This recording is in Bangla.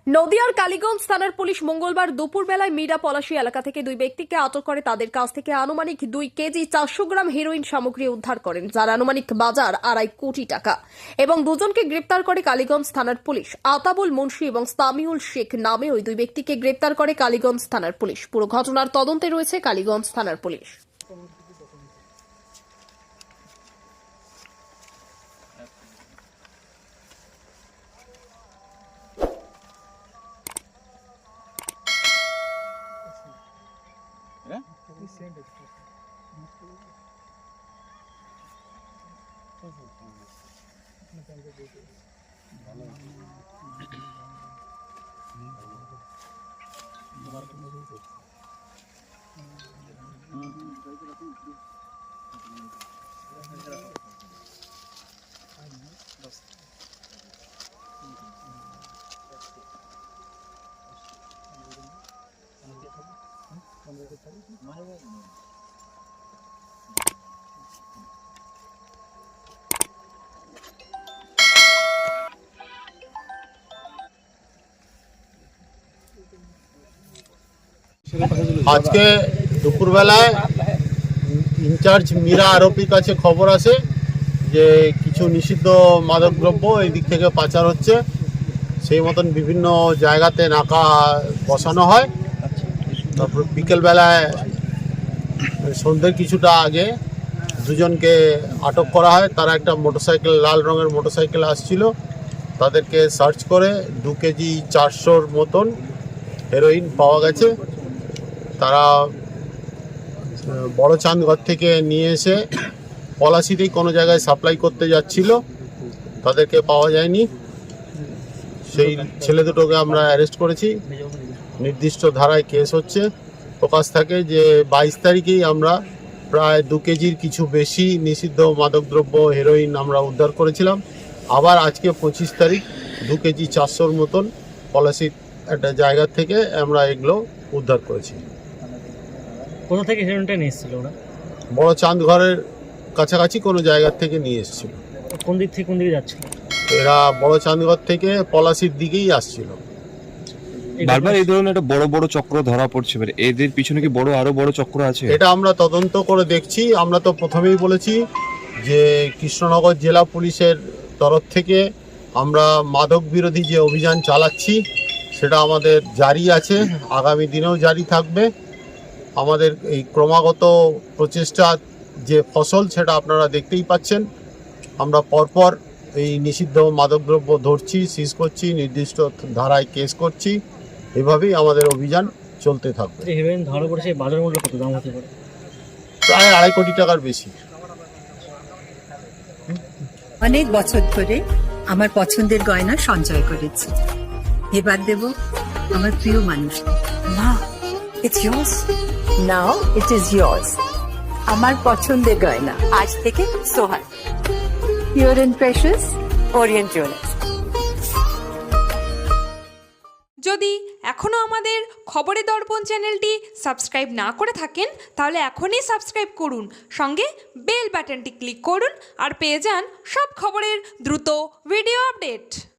নদিয়ার কালীগঞ্জ থানার পুলিশ মঙ্গলবার দুপুরবেলায় মীরা পলাশী এলাকা থেকে দুই ব্যক্তিকে আটক করে তাদের কাছ থেকে আনুমানিক 2 কেজি 400 গ্রাম হেরোইন সামগ্রী উদ্ধার করেন, যার আনুমানিক বাজার 2.5 কোটি টাকা। এবং দুজনকে গ্রেপ্তার করে কালীগঞ্জ থানার পুলিশ। আতাবুল মুন্সি এবং সামিউল শেখ নামে ওই দুই ব্যক্তিকে গ্রেপ্তার করে কালীগঞ্জ থানার পুলিশ। পুরো ঘটনার তদন্তে রয়েছে কালীগঞ্জ থানার পুলিশ। আজকে দুপুরবেলায় ইনচার্জ মীরা আরোপির কাছে খবর আসে যে কিছু নিষিদ্ধ মাদকদ্রব্য এই দিক থেকে পাচার হচ্ছে। সেই মতন বিভিন্ন জায়গাতে নাকা বসানো হয়। তারপর বিকেলবেলায় সন্ধ্যের কিছুটা আগে দুজনকে আটক করা হয়। তারা একটা মোটরসাইকেল, লাল রঙের মোটরসাইকেল আসছিল। তাদেরকে সার্চ করে 2 কেজি 400 মতন হেরোইন পাওয়া গেছে। তারা বড় চাঁদঘর থেকে নিয়ে এসে পলাশীতেই কোনো জায়গায় সাপ্লাই করতে যাচ্ছিল, তাদেরকে পাওয়া যায়নি। সেই ছেলে দুটোকে আমরা অ্যারেস্ট করেছি। নির্দিষ্ট ধারায় কেস হচ্ছে। প্রকাশ থাকে যে 22 তারিখেই আমরা প্রায় 2 কেজির কিছু বেশি নিষিদ্ধ মাদকদ্রব্য হেরোইন আমরা উদ্ধার করেছিলাম। আবার আজকে 25 তারিখ 2 কেজি 400 মতন পলাশীর একটা জায়গা থেকে আমরা এগুলো উদ্ধার করেছি। কোথা থেকে হেরোইনটা নিয়ে এসেছিল ওরা? বড় চাঁদঘরের কাছাকাছি কোনো জায়গা থেকে নিয়ে এসেছিল। কোন দিক থেকে কোন দিকে যাচ্ছিল? এরা বড় চাঁদঘর থেকে পলাশীর দিকেই আসছিল। বারবার এই ধরনের একটা বড় বড় চক্র ধরা পড়ছে, এদের পিছনে কি আরো বড় চক্র আছে? এটা আমরা তদন্ত করে দেখছি। আমরা তো প্রথমেই বলেছি যে কৃষ্ণনগর জেলা পুলিশের তরফ থেকে আমরা মাদক বিরোধী যে অভিযান চালাচ্ছি সেটা আমাদের জারি আছে, আগামী দিনেও জারি থাকবে। আমাদের এই ক্রমাগত প্রচেষ্টার যে ফসল সেটা আপনারা দেখতেই পাচ্ছেন। আমরা পরপর এই নিষিদ্ধ মাদকদ্রব্য ধরছি, সিজ করছি, নির্দিষ্ট ধারায় কেস করছি। এভাবেই আমাদের অভিযান চলতে থাকবে। হেরোইন ধরা পড়েছে, বাজার মূল্য কত দাম হতে পারে? প্রায় 2.5 কোটি টাকার বেশি। অনেক বছর ধরে আমার পছন্দের গয়না সঞ্চয় করেছি। এবার দেব আমার প্রিয় মানুষ। না, it's yours. Now it is yours. আমার পছন্দের গয়না আজ থেকে সোহান, pure and precious, Orient Jewellers. যদি এখনও আমাদের খবরের দর্পণ চ্যানেলটি সাবস্ক্রাইব না করে থাকেন তাহলে এখনই সাবস্ক্রাইব করুন, সঙ্গে বেল বাটনটি ক্লিক করুন আর পেয়ে যান সব খবরের দ্রুত ভিডিও আপডেট।